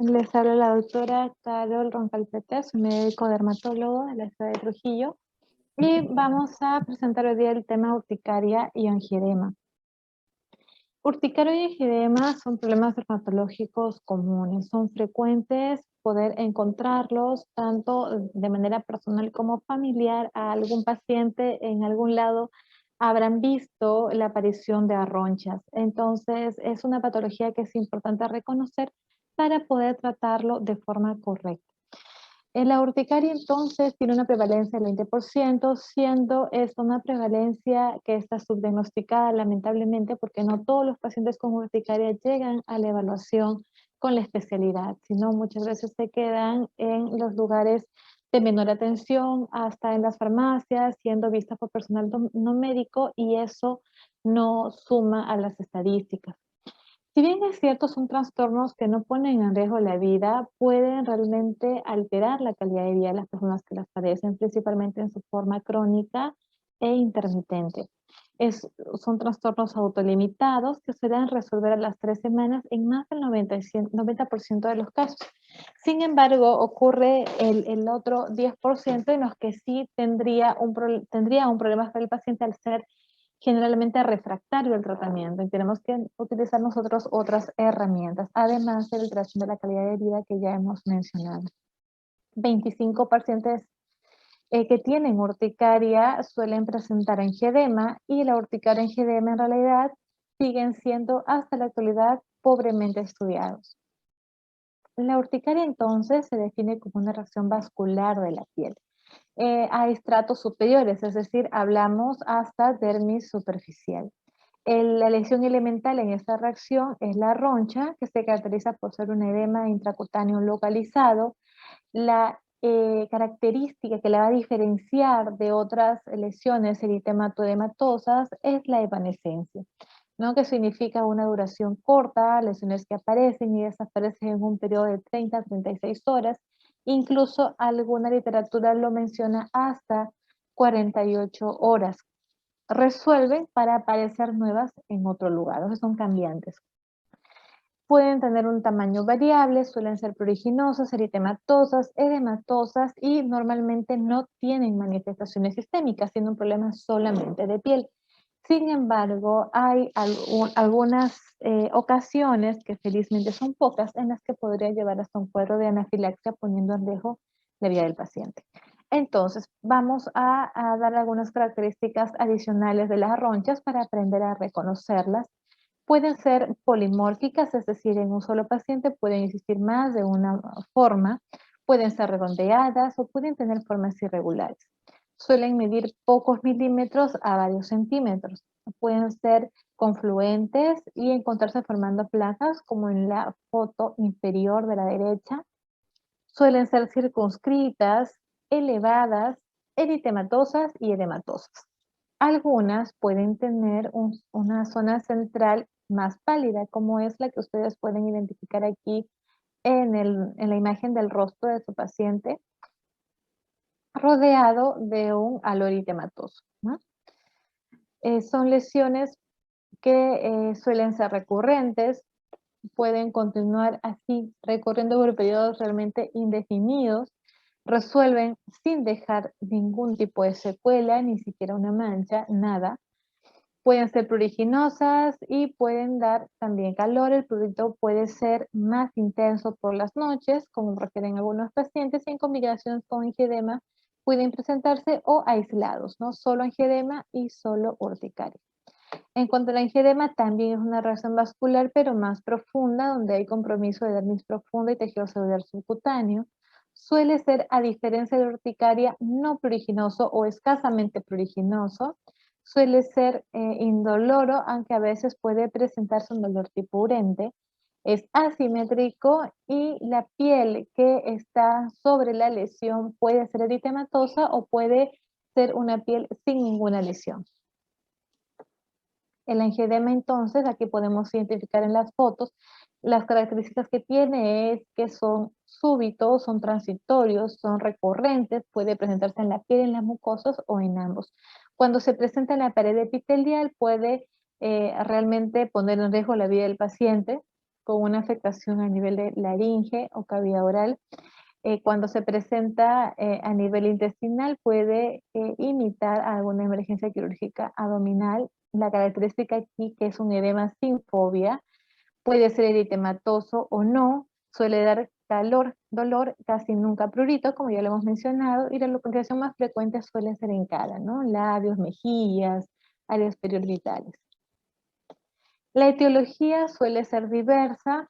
Les habla la doctora Carol Roncalpete, soy médico dermatólogo de la ciudad de Trujillo y vamos a presentar hoy día el tema urticaria y angioedema. Urticaria y angioedema son problemas dermatológicos comunes, son frecuentes poder encontrarlos tanto de manera personal como familiar. A algún paciente en algún lado habrán visto la aparición de arronchas. Entonces es una patología que es importante reconocer para poder tratarlo de forma correcta. La urticaria entonces tiene una prevalencia del 20%, siendo esta una prevalencia que está subdiagnosticada lamentablemente porque no todos los pacientes con urticaria llegan a la evaluación con la especialidad, sino muchas veces se quedan en los lugares de menor atención, hasta en las farmacias, siendo vistas por personal no médico, y eso no suma a las estadísticas. Si bien es cierto, son trastornos que no ponen en riesgo la vida, pueden realmente alterar la calidad de vida de las personas que las padecen, principalmente en su forma crónica e intermitente. Son trastornos autolimitados que se deben resolver a las 3 semanas en más del 90% de los casos. Sin embargo, ocurre el otro 10% en los que sí tendría un problema para el paciente al ser generalmente refractario al tratamiento, y tenemos que utilizar nosotros otras herramientas, además de la alteración de la calidad de vida que ya hemos mencionado. 25 pacientes que tienen urticaria suelen presentar angioedema, y la urticaria y angioedema en realidad siguen siendo hasta la actualidad pobremente estudiados. La urticaria entonces se define como una reacción vascular de la piel. Hay estratos superiores, es decir, hablamos hasta dermis superficial. La lesión elemental en esta reacción es la roncha, que se caracteriza por ser un edema intracutáneo localizado. La característica que la va a diferenciar de otras lesiones eritematoedematosas es la evanescencia, ¿no? Que significa una duración corta, lesiones que aparecen y desaparecen en un periodo de 30 a 36 horas. Incluso alguna literatura lo menciona hasta 48 horas. Resuelven para aparecer nuevas en otro lugar, o sea, son cambiantes. Pueden tener un tamaño variable, suelen ser pruriginosas, eritematosas, edematosas, y normalmente no tienen manifestaciones sistémicas, siendo un problema solamente de piel. Sin embargo, hay algunas ocasiones, que felizmente son pocas, en las que podría llevar hasta un cuadro de anafilaxia, poniendo en riesgo la vida del paciente. Entonces, vamos a dar algunas características adicionales de las ronchas para aprender a reconocerlas. Pueden ser polimórficas, es decir, en un solo paciente pueden existir más de una forma, pueden ser redondeadas o pueden tener formas irregulares. Suelen medir pocos milímetros a varios centímetros. Pueden ser confluentes y encontrarse formando placas, como en la foto inferior de la derecha. Suelen ser circunscritas, elevadas, eritematosas y edematosas. Algunas pueden tener una zona central más pálida, como es la que ustedes pueden identificar aquí en la imagen del rostro de su paciente, rodeado de un halo eritematoso, ¿no? Son lesiones que suelen ser recurrentes, pueden continuar así, recorriendo por periodos realmente indefinidos, resuelven sin dejar ningún tipo de secuela, ni siquiera una mancha, nada. Pueden ser pruriginosas y pueden dar también calor. El prurito puede ser más intenso por las noches, como refieren algunos pacientes, y en combinación con angioedema pueden presentarse o aislados, ¿no? Solo angioedema y solo urticaria. En cuanto al angioedema, también es una reacción vascular, pero más profunda, donde hay compromiso de dermis profunda y tejido celular subcutáneo. Suele ser, a diferencia de urticaria, no pruriginoso o escasamente pruriginoso. Suele ser indoloro, aunque a veces puede presentarse un dolor tipo urente. Es asimétrico, y la piel que está sobre la lesión puede ser eritematosa o puede ser una piel sin ninguna lesión. El angioedema, entonces, aquí podemos identificar en las fotos, las características que tiene es que son súbitos, son transitorios, son recurrentes, puede presentarse en la piel, en las mucosas o en ambos. Cuando se presenta en la pared epitelial puede realmente poner en riesgo la vida del paciente, con una afectación a nivel de laringe o cavidad oral. Cuando se presenta a nivel intestinal puede imitar alguna emergencia quirúrgica abdominal. La característica aquí que es un edema sin fobia, puede ser eritematoso o no, suele dar calor, dolor, casi nunca prurito, como ya lo hemos mencionado, y la localización más frecuente suele ser en cara, ¿no? Labios, mejillas, áreas periorbitales. La etiología suele ser diversa,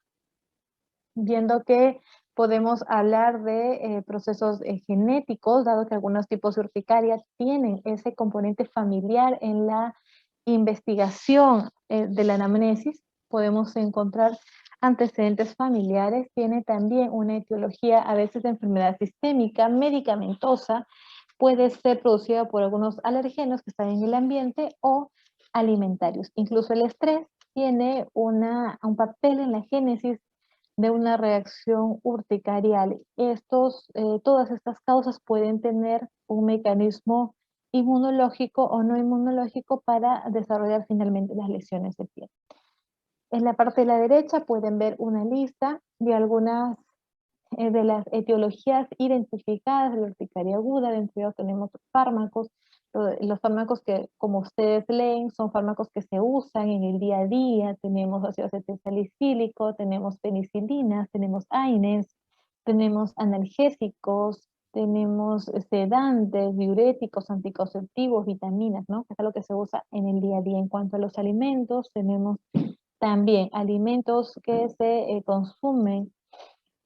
viendo que podemos hablar de procesos genéticos, dado que algunos tipos de urticaria tienen ese componente familiar en la investigación de la anamnesis. Podemos encontrar antecedentes familiares, tiene también una etiología a veces de enfermedad sistémica, medicamentosa, puede ser producida por algunos alergenos que están en el ambiente o alimentarios. Incluso el estrés tiene un papel en la génesis de una reacción urticarial. Todas estas causas pueden tener un mecanismo inmunológico o no inmunológico para desarrollar finalmente las lesiones de piel. En la parte de la derecha pueden ver una lista de algunas de las etiologías identificadas de la urticaria aguda. Dentro de ellos tenemos fármacos. Los fármacos que, como ustedes leen, son fármacos que se usan en el día a día. Tenemos ácido acetilsalicílico, tenemos penicilinas, tenemos AINES, tenemos analgésicos, tenemos sedantes, diuréticos, anticonceptivos, vitaminas, ¿no? Que es algo que se usa en el día a día. En cuanto a los alimentos, tenemos también alimentos que se consumen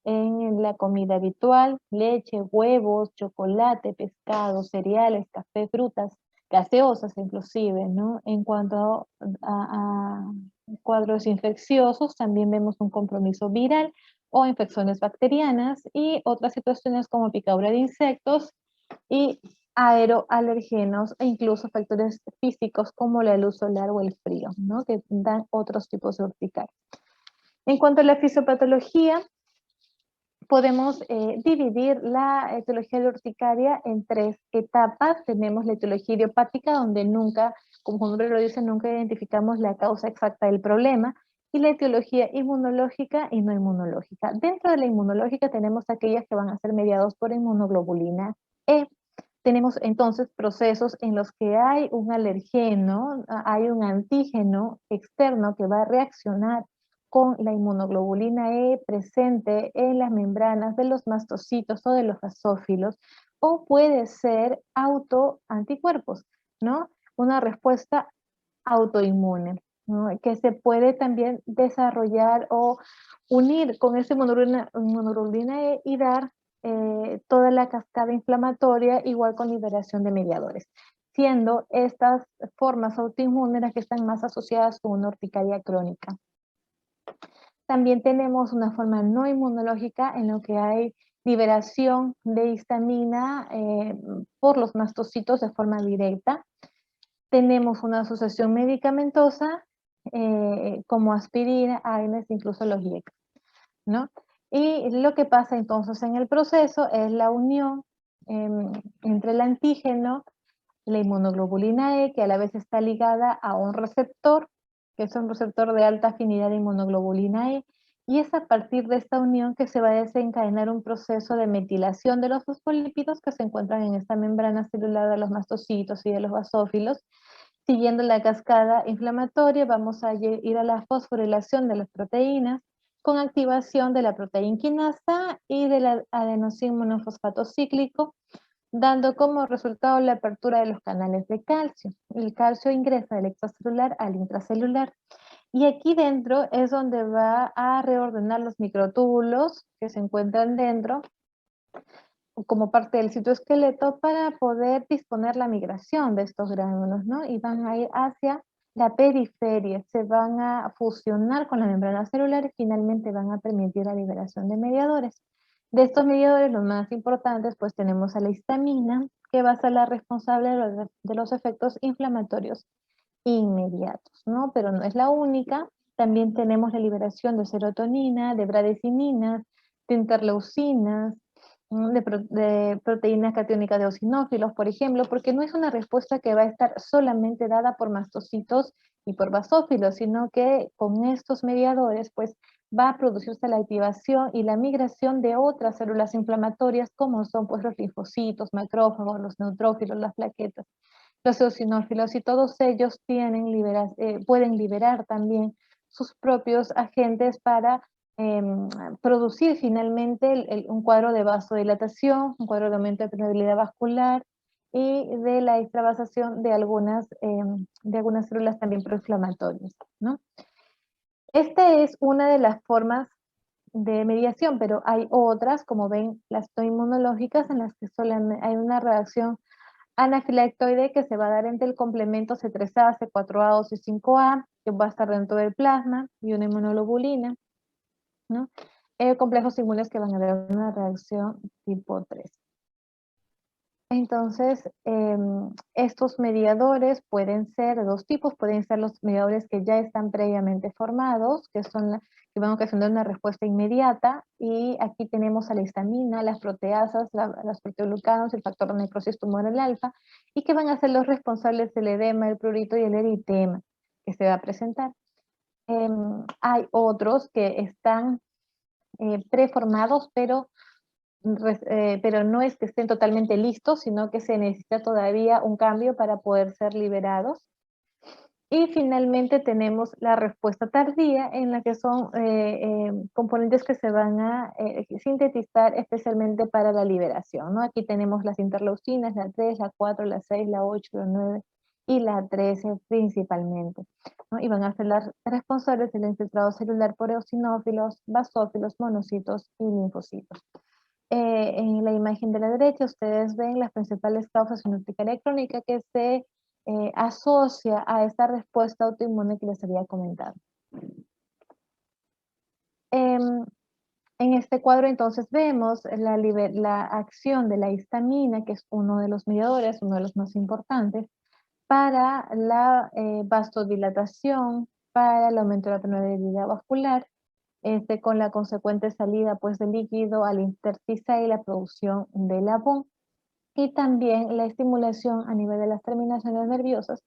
en la comida habitual: leche, huevos, chocolate, pescado, cereales, café, frutas, gaseosas inclusive, ¿no? En cuanto a cuadros infecciosos, también vemos un compromiso viral o infecciones bacterianas y otras situaciones como picadura de insectos y aeroalergenos e incluso factores físicos como la luz solar o el frío, ¿no? Que dan otros tipos de urticaria. En cuanto a la fisiopatología, podemos dividir la etiología de urticaria en 3 etapas. Tenemos la etiología idiopática, donde nunca, como su nombre lo dice, nunca identificamos la causa exacta del problema, y la etiología inmunológica y no inmunológica. Dentro de la inmunológica tenemos aquellas que van a ser mediados por inmunoglobulina E. Tenemos entonces procesos en los que hay un alergeno, hay un antígeno externo que va a reaccionar con la inmunoglobulina E presente en las membranas de los mastocitos o de los basófilos, o puede ser autoanticuerpos, ¿no? Una respuesta autoinmune, ¿no? Que se puede también desarrollar o unir con esa inmunoglobulina E y dar toda la cascada inflamatoria, igual con liberación de mediadores, siendo estas formas autoinmunes las que están más asociadas con una urticaria crónica. También tenemos una forma no inmunológica en lo que hay liberación de histamina por los mastocitos de forma directa. Tenemos una asociación medicamentosa como aspirina, AINES, incluso los IEC, ¿no? Y lo que pasa entonces en el proceso es la unión entre el antígeno, la inmunoglobulina E, que a la vez está ligada a un receptor, que es un receptor de alta afinidad de inmunoglobulina E, y es a partir de esta unión que se va a desencadenar un proceso de metilación de los fosfolípidos que se encuentran en esta membrana celular de los mastocitos y de los basófilos. Siguiendo la cascada inflamatoria, vamos a ir a la fosforilación de las proteínas con activación de la proteína quinasa y del adenosín monofosfato cíclico, dando como resultado la apertura de los canales de calcio. El calcio ingresa del extracelular al intracelular. Y aquí dentro es donde va a reordenar los microtúbulos que se encuentran dentro, como parte del citoesqueleto, para poder disponer la migración de estos gránulos, ¿no? Y van a ir hacia la periferia, se van a fusionar con la membrana celular y finalmente van a permitir la liberación de mediadores. De estos mediadores, los más importantes, pues tenemos a la histamina, que va a ser la responsable de los efectos inflamatorios inmediatos, ¿no? Pero no es la única. También tenemos la liberación de serotonina, de bradeciminas, de interleucinas, de proteínas catiónicas de eosinófilos, por ejemplo, porque no es una respuesta que va a estar solamente dada por mastocitos y por basófilos, sino que con estos mediadores, pues, va a producirse la activación y la migración de otras células inflamatorias, como son pues, los linfocitos, macrófagos, los neutrófilos, las plaquetas, los eosinófilos, y todos ellos pueden liberar también sus propios agentes para producir finalmente un cuadro de vasodilatación, un cuadro de aumento de permeabilidad vascular y de la extravasación de algunas células también proinflamatorias, ¿no? Esta es una de las formas de mediación, pero hay otras, como ven, las inmunológicas, en las que hay una reacción anafilactoide que se va a dar entre el complemento C3A, C4A o C5A, que va a estar dentro del plasma, y una inmunoglobulina, ¿no? Complejos inmunes que van a dar una reacción tipo 3. Entonces, estos mediadores pueden ser de dos tipos. Pueden ser los mediadores que ya están previamente formados, que van ocasionando una respuesta inmediata, y aquí tenemos a la histamina, las proteasas, las proteoglucanos, el factor de necrosis tumoral alfa, y que van a ser los responsables del edema, el prurito y el eritema que se va a presentar. Hay otros que están preformados, pero no es que estén totalmente listos, sino que se necesita todavía un cambio para poder ser liberados. Y finalmente tenemos la respuesta tardía, en la que son componentes que se van a sintetizar especialmente para la liberación, ¿no? Aquí tenemos las interleucinas, la 3, la 4, la 6, la 8, la 9 y la 13 principalmente, ¿no? Y van a ser las responsables del infiltrado celular por eosinófilos, basófilos, monocitos y linfocitos. En la imagen de la derecha ustedes ven las principales causas de una urticaria crónica que se asocia a esta respuesta autoinmune que les había comentado. En este cuadro entonces vemos la acción de la histamina, que es uno de los mediadores, uno de los más importantes, para la vasodilatación, para el aumento de la permeabilidad vascular, con la consecuente salida pues, de líquido al intersticia y la producción de labón, y también la estimulación a nivel de las terminaciones nerviosas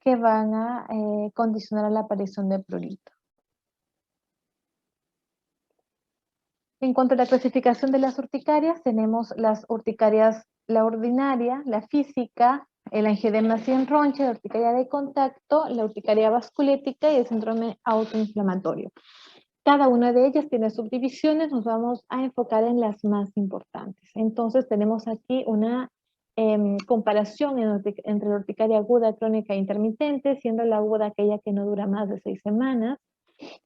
que van a condicionar a la aparición de prurito. En cuanto a la clasificación de las urticarias, tenemos las urticarias, la ordinaria, la física, el angioedema sin roncha, la urticaria de contacto, la urticaria vasculética y el síndrome autoinflamatorio. Cada una de ellas tiene subdivisiones, nos vamos a enfocar en las más importantes. Entonces tenemos aquí una comparación entre la urticaria aguda, crónica e intermitente, siendo la aguda aquella que no dura más de 6 semanas.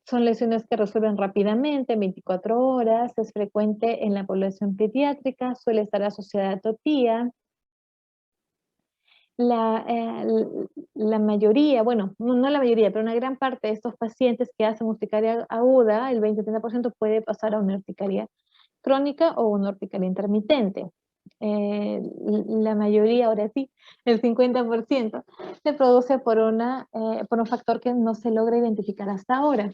Son lesiones que resuelven rápidamente, en 24 horas, es frecuente en la población pediátrica, suele estar asociada a TOTIA. La mayoría, bueno, no la mayoría, pero una gran parte de estos pacientes que hacen urticaria aguda, el 20-30% puede pasar a una urticaria crónica o una urticaria intermitente. La mayoría, ahora sí, el 50%, se produce por un factor que no se logra identificar hasta ahora.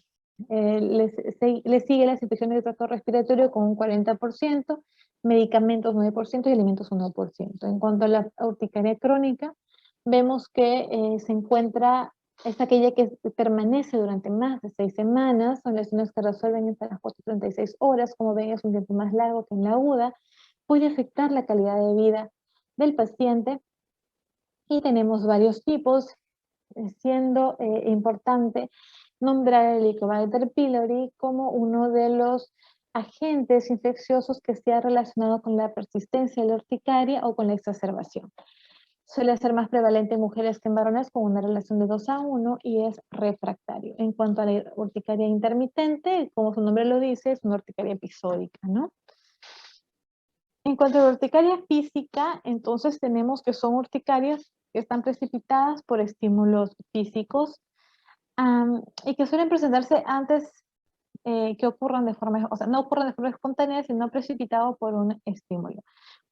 Le sigue las infecciones de tracto respiratorio con un 40%, medicamentos 9% y alimentos 1%. En cuanto a la urticaria crónica, vemos que es aquella que permanece durante más de 6 semanas, son lesiones que resuelven entre las 4 y 36 horas, como ven es un tiempo más largo que en la aguda, puede afectar la calidad de vida del paciente, y tenemos varios tipos, siendo importante nombrar el Helicobacter pylori como uno de los agentes infecciosos que se ha relacionado con la persistencia de la urticaria o con la exacerbación. Suele ser más prevalente en mujeres que en varones, con una relación de 2:1, y es refractario. En cuanto a la urticaria intermitente, como su nombre lo dice, es una urticaria episódica, ¿no? En cuanto a la urticaria física, entonces tenemos que son urticarias que están precipitadas por estímulos físicos, y que suelen presentarse antes que ocurran de forma, o sea, no ocurran de forma espontánea, sino precipitado por un estímulo.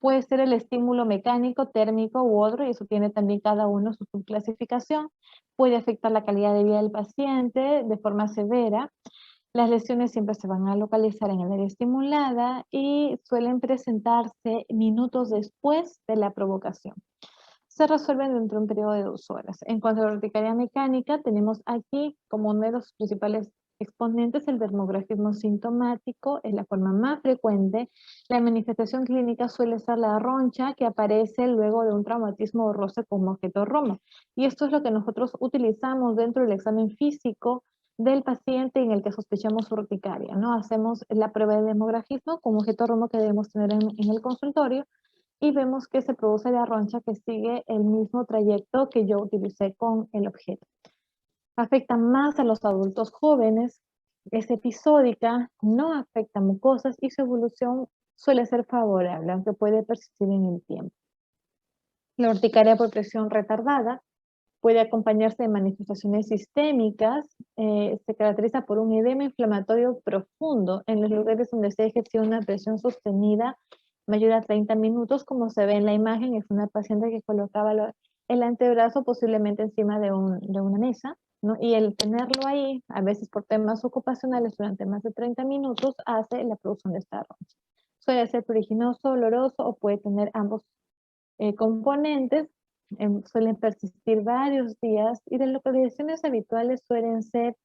Puede ser el estímulo mecánico, térmico u otro, y eso tiene también cada uno su subclasificación. Puede afectar la calidad de vida del paciente de forma severa. Las lesiones siempre se van a localizar en el área estimulada y suelen presentarse minutos después de la provocación. Se resuelven dentro de un periodo de 2 horas. En cuanto a la urticaria mecánica, tenemos aquí como uno de los principales exponentes, el dermografismo sintomático es la forma más frecuente. La manifestación clínica suele ser la roncha que aparece luego de un traumatismo o roce con objeto Roma. Y esto es lo que nosotros utilizamos dentro del examen físico del paciente en el que sospechamos urticaria, ¿no? Hacemos la prueba de dermografismo con objeto Roma que debemos tener en el consultorio y vemos que se produce la roncha que sigue el mismo trayecto que yo utilicé con el objeto. Afecta más a los adultos jóvenes, es episódica, no afecta a mucosas y su evolución suele ser favorable, aunque puede persistir en el tiempo. La urticaria por presión retardada puede acompañarse de manifestaciones sistémicas, se caracteriza por un edema inflamatorio profundo en los lugares donde se ejerció una presión sostenida mayor a 30 minutos, como se ve en la imagen. Es una paciente que colocaba el antebrazo posiblemente encima de una mesa, ¿no? Y el tenerlo ahí, a veces por temas ocupacionales durante más de 30 minutos, hace la producción de esta roncha. Suele ser pruriginoso, oloroso o puede tener ambos componentes. Suelen persistir varios días y de localizaciones habituales suelen ser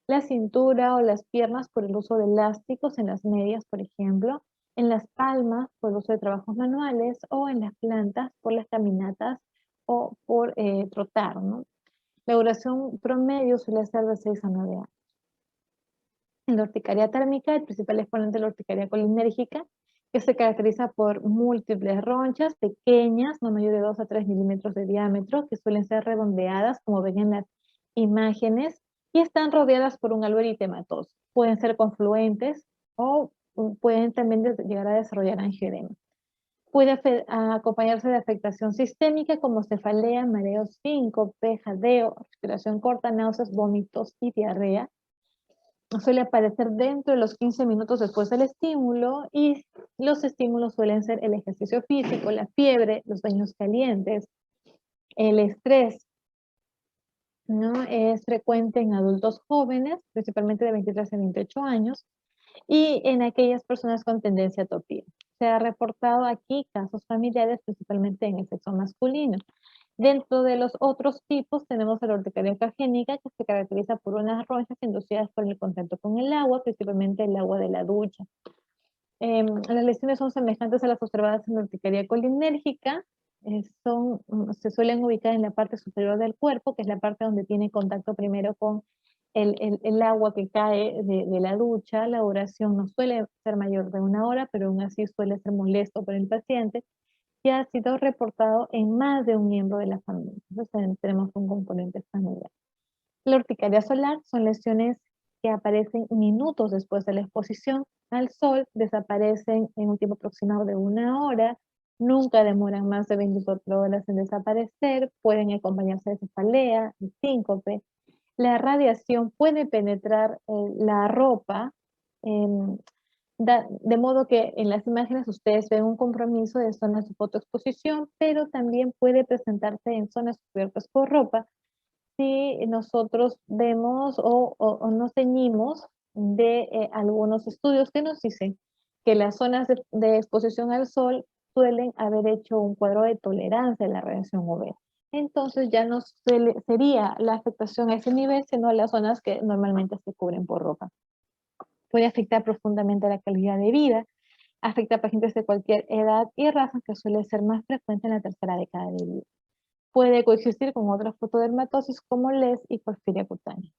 la cintura o las piernas por el uso de elásticos en las medias, por ejemplo, en las palmas por el uso de trabajos manuales o en las plantas por las caminatas o por trotar, ¿no? La duración promedio suele ser de 6 a 9 años. En la urticaria térmica, el principal exponente de la urticaria colinérgica, que se caracteriza por múltiples ronchas pequeñas, no mayor de 2 a 3 milímetros de diámetro, que suelen ser redondeadas, como ven en las imágenes, y están rodeadas por un algo eritematoso. Pueden ser confluentes o pueden también llegar a desarrollar angioedema. Puede acompañarse de afectación sistémica como cefalea, mareos, síncope, jadeo, respiración corta, náuseas, vómitos y diarrea. Suele aparecer dentro de los 15 minutos después del estímulo y los estímulos suelen ser el ejercicio físico, la fiebre, los baños calientes, el estrés, ¿no? Es frecuente en adultos jóvenes, principalmente de 23 a 28 años, y en aquellas personas con tendencia a atopía. Se ha reportado aquí casos familiares, principalmente en el sexo masculino. Dentro de los otros tipos tenemos la urticaria congénica, que se caracteriza por unas ronchas inducidas por el contacto con el agua, principalmente el agua de la ducha. Las lesiones son semejantes a las observadas en la urticaria colinérgica, se suelen ubicar en la parte superior del cuerpo, que es la parte donde tiene contacto primero con el agua que cae de la ducha. La duración no suele ser mayor de 1 hora, pero aún así suele ser molesto para el paciente, que ha sido reportado en más de un miembro de la familia. Entonces tenemos un componente familiar. La urticaria solar son lesiones que aparecen minutos después de la exposición al sol, desaparecen en un tiempo aproximado de 1 hora, nunca demoran más de 24 horas en desaparecer, pueden acompañarse de cefalea, de síncope. La radiación puede penetrar la ropa, de modo que en las imágenes ustedes ven un compromiso de zonas de fotoexposición, pero también puede presentarse en zonas cubiertas por ropa si nosotros vemos o nos ceñimos de algunos estudios que nos dicen que las zonas de exposición al sol suelen haber hecho un cuadro de tolerancia a la radiación UV. Entonces ya no sería la afectación a ese nivel, sino a las zonas que normalmente se cubren por ropa. Puede afectar profundamente la calidad de vida, afecta a pacientes de cualquier edad y raza, que suele ser más frecuente en la tercera década de vida. Puede coexistir con otras fotodermatosis como LES y porfiria cutánea.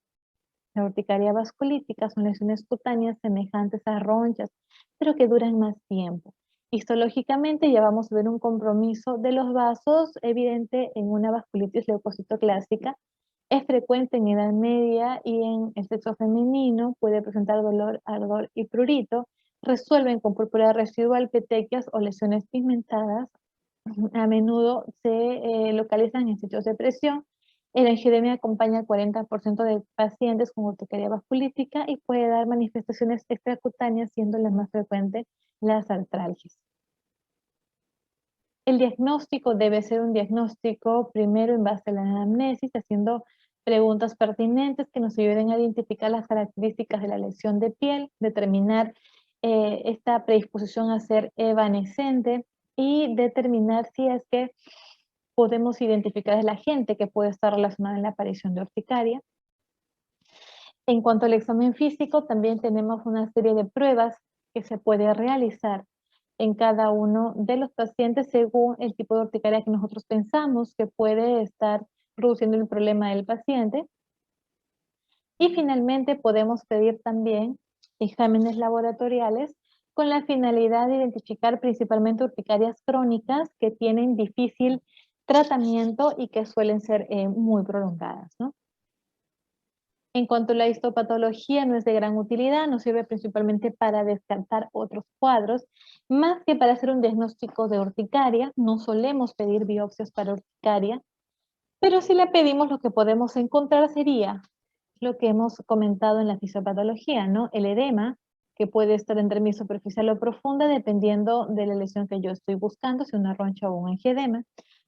La urticaria vasculítica son lesiones cutáneas semejantes a ronchas, pero que duran más tiempo. Histológicamente ya vamos a ver un compromiso de los vasos evidente en una vasculitis leucocitoclástica. Es frecuente en edad media y en el sexo femenino, puede presentar dolor, ardor y prurito. Resuelven con púrpura residual, petequias o lesiones pigmentadas. A menudo se localizan en sitios de presión. El angioedema acompaña al 40% de pacientes con urticaria vasculítica y puede dar manifestaciones extracutáneas, siendo la más frecuente las artralgias. El diagnóstico debe ser un diagnóstico primero en base a la anamnesis, haciendo preguntas pertinentes que nos ayuden a identificar las características de la lesión de piel, determinar esta predisposición a ser evanescente y determinar si es que podemos identificar el agente que puede estar relacionado en la aparición de urticaria. En cuanto al examen físico, también tenemos una serie de pruebas que se puede realizar en cada uno de los pacientes según el tipo de urticaria que nosotros pensamos que puede estar produciendo el problema del paciente. Y finalmente podemos pedir también exámenes laboratoriales con la finalidad de identificar principalmente urticarias crónicas que tienen difícil tratamiento y que suelen ser muy prolongadas, ¿no? En cuanto a la histopatología, no es de gran utilidad, nos sirve principalmente para descartar otros cuadros, más que para hacer un diagnóstico de urticaria. No solemos pedir biopsias para urticaria, pero si la pedimos, lo que podemos encontrar sería lo que hemos comentado en la fisiopatología, ¿no? El edema, que puede estar en dermis superficial o profunda, dependiendo de la lesión que yo estoy buscando, si una roncha o un angioedema.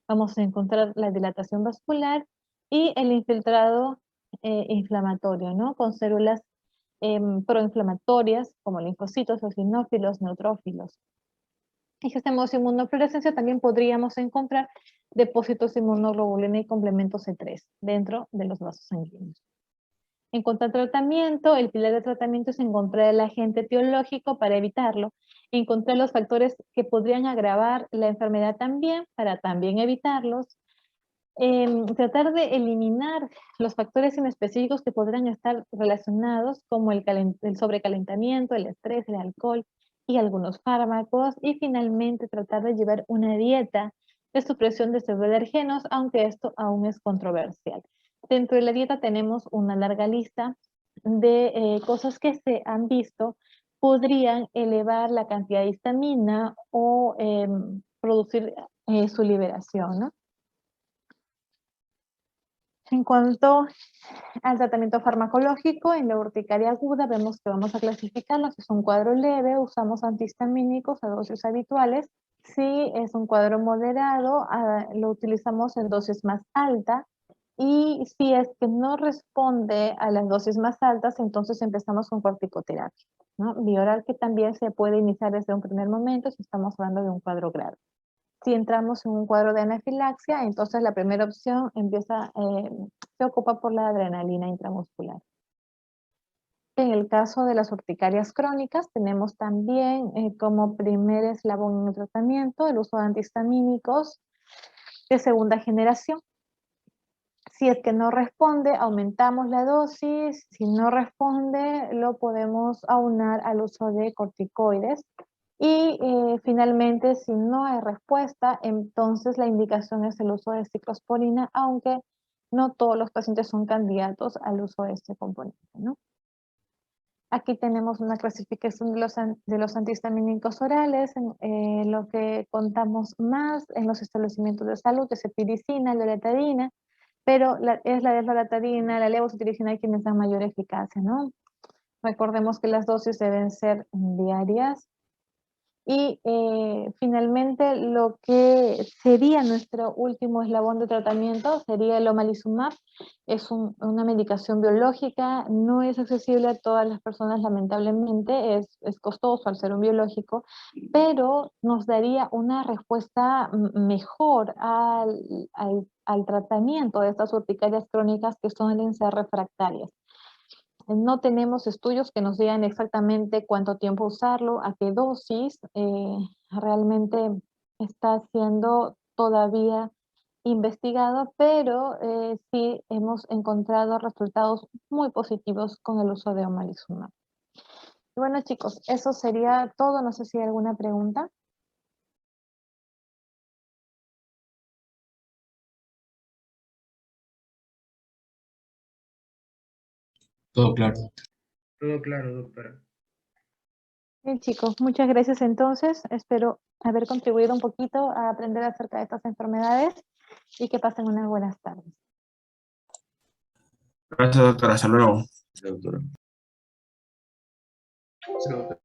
Vamos a encontrar la dilatación vascular y el infiltrado inflamatorio, ¿no? Con células proinflamatorias, como linfocitos, eosinófilos, neutrófilos. En si hacemos inmunofluorescencia, también podríamos encontrar depósitos de inmunoglobulina y complemento C3 dentro de los vasos sanguíneos. En cuanto al tratamiento, el pilar de tratamiento es encontrar el agente etiológico para evitarlo, encontrar los factores que podrían agravar la enfermedad también, para también evitarlos, tratar de eliminar los factores inespecíficos que podrían estar relacionados, como el sobrecalentamiento, el estrés, el alcohol y algunos fármacos, y finalmente tratar de llevar una dieta de supresión de pseudoalergenos, aunque esto aún es controversial. Dentro de la dieta tenemos una larga lista de cosas que se han visto podrían elevar la cantidad de histamina o producir su liberación, ¿no? En cuanto al tratamiento farmacológico, en la urticaria aguda vemos que vamos a clasificarlo. Si es un cuadro leve, usamos antihistamínicos a dosis habituales. Si es un cuadro moderado, lo utilizamos en dosis más alta. Y si es que no responde a las dosis más altas, entonces empezamos con corticoterapia, ¿no? Bioral, que también se puede iniciar desde un primer momento si estamos hablando de un cuadro grave. Si entramos en un cuadro de anafilaxia, entonces la primera opción se ocupa por la adrenalina intramuscular. En el caso de las urticarias crónicas, tenemos también como primer eslabón en el tratamiento el uso de antihistamínicos de segunda generación. Si es que no responde, aumentamos la dosis. Si no responde, lo podemos aunar al uso de corticoides. Y finalmente, si no hay respuesta, entonces la indicación es el uso de ciclosporina, aunque no todos los pacientes son candidatos al uso de este componente, ¿no? Aquí tenemos una clasificación de los antihistamínicos orales, en lo que contamos más en los establecimientos de salud, de cefiricina, loratadina, pero es la desloratadina, la levocetirizina quienes dan mayor eficacia, ¿no? Recordemos que las dosis deben ser diarias. Y finalmente lo que sería nuestro último eslabón de tratamiento sería el omalizumab. Es una medicación biológica, no es accesible a todas las personas lamentablemente, es costoso al ser un biológico, pero nos daría una respuesta mejor al tratamiento de estas urticarias crónicas que suelen ser refractarias. No tenemos estudios que nos digan exactamente cuánto tiempo usarlo, a qué dosis. Realmente está siendo todavía investigado, pero sí hemos encontrado resultados muy positivos con el uso de omalizumab. Bueno, chicos, eso sería todo. No sé si hay alguna pregunta. Todo claro. Todo claro, doctora. Bien, chicos, muchas gracias entonces. Espero haber contribuido un poquito a aprender acerca de estas enfermedades y que pasen unas buenas tardes. Gracias, doctora. Hasta luego. Sí, doctora. Sí, doctora.